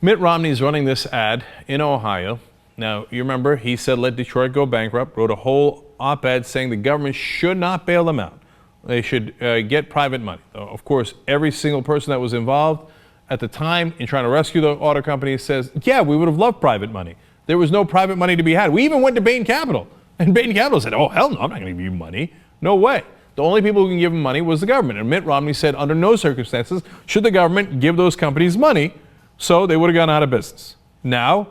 Mitt Romney is running this ad in Ohio. Now, you remember, he said let Detroit go bankrupt, wrote a whole op-ed saying the government should not bail them out. They should get private money. Of course, every single person that was involved at the time in trying to rescue the auto company says, yeah, we would have loved private money. There was no private money to be had. We even went to Bain Capital. And Bain Capital said, oh, hell no, I'm not going to give you money. No way. The only people who can give them money was the government. And Mitt Romney said under no circumstances should the government give those companies money, so they would have gone out of business. Now,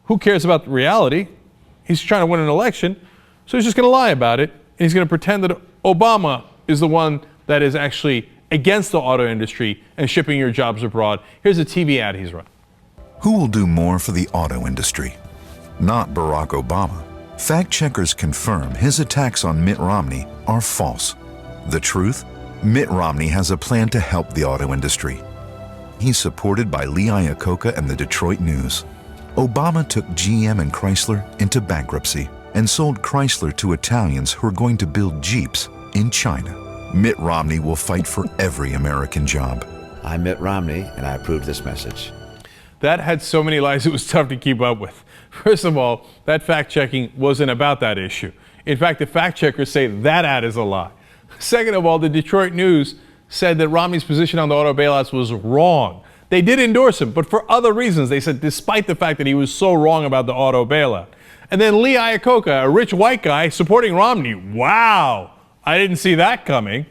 who cares about the reality? He's trying to win an election, so he's just going to lie about it. And he's going to pretend that Obama is the one that is actually against the auto industry and shipping your jobs abroad. Here's a TV ad he's run. Who will do more for the auto industry? Not Barack Obama. Fact checkers confirm his attacks on Mitt Romney are false. The truth? Mitt Romney has a plan to help the auto industry. He's supported by Lee Iacocca and the Detroit News. Obama took GM and Chrysler into bankruptcy and sold Chrysler to Italians who are going to build Jeeps in China. Mitt Romney will fight for every American job. I'm Mitt Romney, and I approve this message. That had so many lies it was tough to keep up with. First of all, that fact-checking wasn't about that issue. In fact, the fact-checkers say that ad is a lie. Second of all, the Detroit News said that Romney's position on the auto bailouts was wrong. They did endorse him, but for other reasons. They said despite the fact that he was so wrong about the auto bailout. And then Lee Iacocca, a rich white guy, supporting Romney. Wow, I didn't see that coming.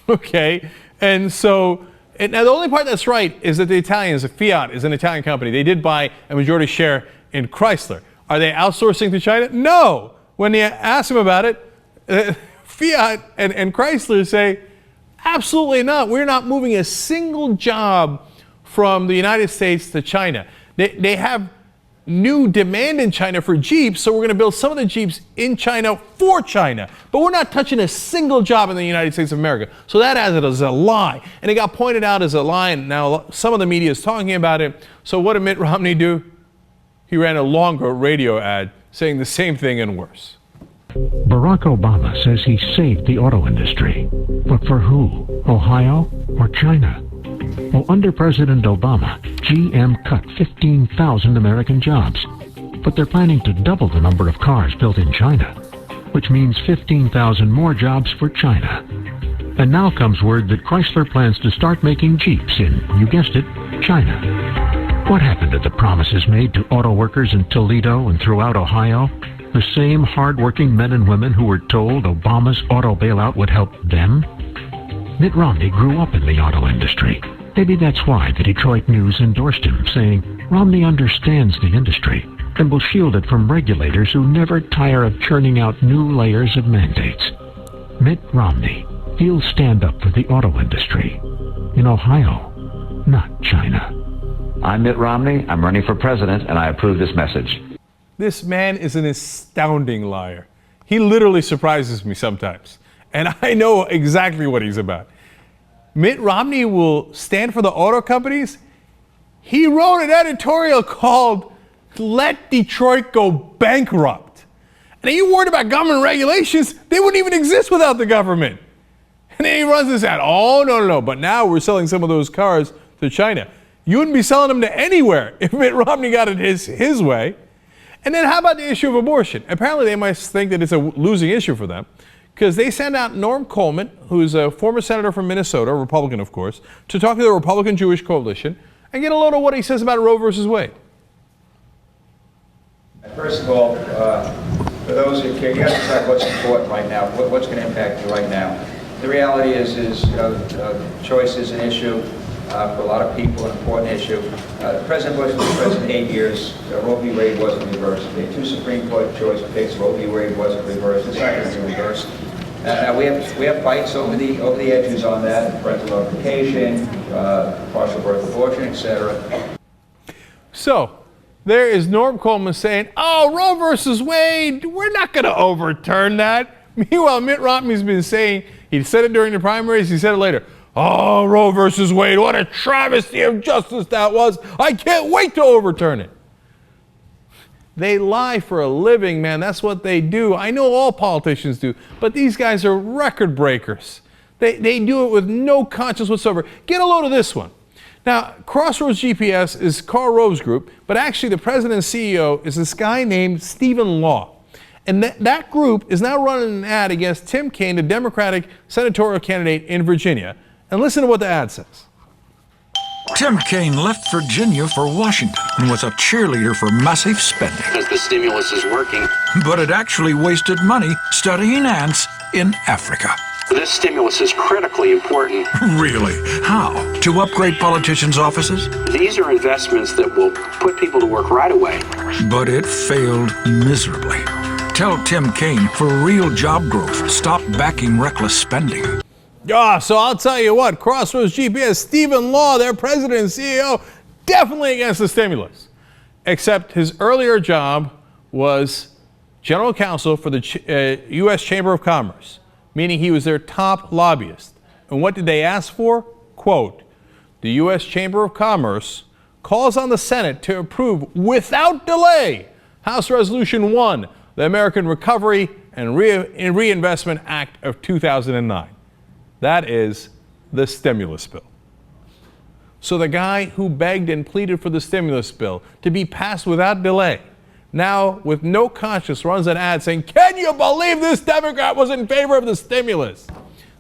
Okay, and so, now the only part that's right is that the Italians, Fiat is an Italian company. They did buy a majority share in Chrysler. Are they outsourcing to China? No. When they ask him about it, Fiat and Chrysler say, absolutely not. We're not moving a single job from the United States to China. They have new demand in China for Jeeps, so we're going to build some of the Jeeps in China for China. But we're not touching a single job in the United States of America. So that ad is a lie. And it got pointed out as a lie, and now some of the media is talking about it. So what did Mitt Romney do? He ran a longer radio ad saying the same thing and worse. Barack Obama says he saved the auto industry. But for who? Ohio or China? Well, under President Obama, GM cut 15,000 American jobs. But they're planning to double the number of cars built in China, which means 15,000 more jobs for China. And now comes word that Chrysler plans to start making Jeeps in, you guessed it, China. What happened to the promises made to auto workers in Toledo and throughout Ohio? The same hard-working men and women who were told Obama's auto bailout would help them? Mitt Romney grew up in the auto industry. Maybe that's why the Detroit News endorsed him, saying Romney understands the industry and will shield it from regulators who never tire of churning out new layers of mandates. Mitt Romney, he'll stand up for the auto industry in Ohio, not China. I'm Mitt Romney, I'm running for president, and I approve this message. This man is an astounding liar. He literally surprises me sometimes. And I know exactly what he's about. Mitt Romney will stand for the auto companies. He wrote an editorial called Let Detroit Go Bankrupt. And are you worried about government regulations? They wouldn't even exist without the government. And then he runs this ad. Oh, no. But now we're selling some of those cars to China. You wouldn't be selling them to anywhere if Mitt Romney got it his way. And then how about the issue of abortion? Apparently they might think that it's a losing issue for them because they send out Norm Coleman, who's a former senator from Minnesota, a Republican of course, to talk to the Republican Jewish coalition and get a load of what he says about Roe versus Wade. First of all, for those who care, you have to decide what's important right now, what's going to impact you right now. The reality is choice is an issue. For a lot of people, an important issue. President Bush was president 8 years. Roe v. Wade wasn't reversed. We had 2 Supreme Court choice picks. Roe v. Wade wasn't reversed. It's not going to be reversed. We have fights over the edges on that: parental notification, partial birth abortion, etc. So there is Norm Coleman saying, "Oh, Roe versus Wade, we're not going to overturn that." Meanwhile, Mitt Romney's been saying, he said it during the primaries, he said it later. Oh, Roe versus Wade, what a travesty of justice that was. I can't wait to overturn it. They lie for a living, man. That's what they do. I know all politicians do, but these guys are record breakers. They do it with no conscience whatsoever. Get a load of this one. Now, Crossroads GPS is Karl Rove's group, but actually the president and CEO is this guy named Stephen Law. And that group is now running an ad against Tim Kaine, the Democratic senatorial candidate in Virginia. And listen to what the ad says. Tim Kaine left Virginia for Washington and was a cheerleader for massive spending. Because the stimulus is working. But it actually wasted money studying ants in Africa. This stimulus is critically important. Really? How? To upgrade politicians' offices? These are investments that will put people to work right away. But it failed miserably. Tell Tim Kaine, for real job growth, stop backing reckless spending. So I'll tell you what, Crossroads GPS, Stephen Law, their president and CEO, definitely against the stimulus. Except his earlier job was general counsel for the U.S. Chamber of Commerce, meaning he was their top lobbyist. And what did they ask for? Quote, the U.S. Chamber of Commerce calls on the Senate to approve without delay House Resolution 1, the American Recovery and Reinvestment Act of 2009. That is the stimulus bill. So the guy who begged and pleaded for the stimulus bill to be passed without delay, now with no conscience runs an ad saying, can you believe this Democrat was in favor of the stimulus?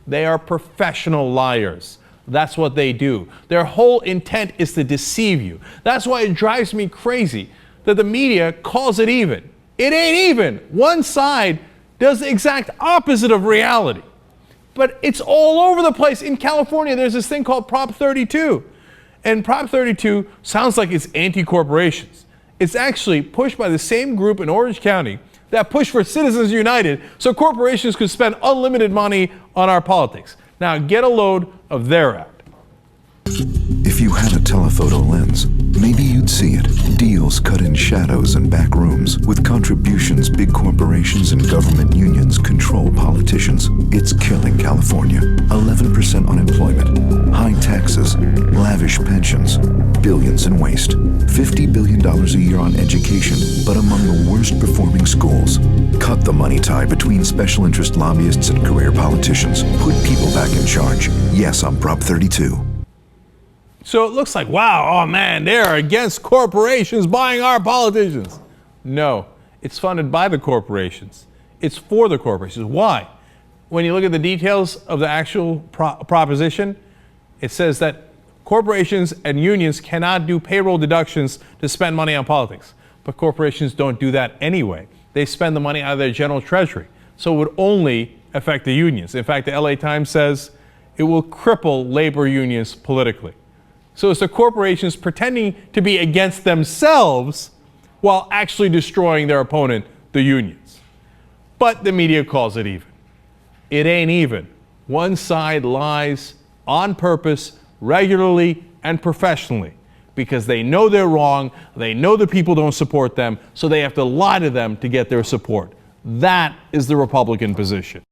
They are professional liars. That's what they do. Their whole intent is to deceive you. That's why it drives me crazy that the media calls it even. It ain't even. One side does the exact opposite of reality. But it's all over the place. In California, there's this thing called Prop 32. And Prop 32 sounds like it's anti-corporations. It's actually pushed by the same group in Orange County that pushed for Citizens United so corporations could spend unlimited money on our politics. Now get a load of their act. If you had a telephoto lens, maybe you'd see it. Deals cut in shadows and back rooms with contributions big corporations and government unions control politicians. It's killing California. 11% unemployment, high taxes, lavish pensions, billions in waste, $50 billion a year on education, but among the worst performing schools. Cut the money tie between special interest lobbyists and career politicians. Put people back in charge. Yes, on Prop 32. So it looks like, wow, oh man, they're against corporations buying our politicians. No, it's funded by the corporations. It's for the corporations. Why? When you look at the details of the actual proposition, it says that corporations and unions cannot do payroll deductions to spend money on politics. But corporations don't do that anyway. They spend the money out of their general treasury. So it would only affect the unions. In fact, the LA Times says it will cripple labor unions politically. So it's the corporations pretending to be against themselves while actually destroying their opponent, the unions. But the media calls it even. It ain't even. One side lies on purpose, regularly and professionally, because they know they're wrong, they know the people don't support them, so they have to lie to them to get their support. That is the Republican position.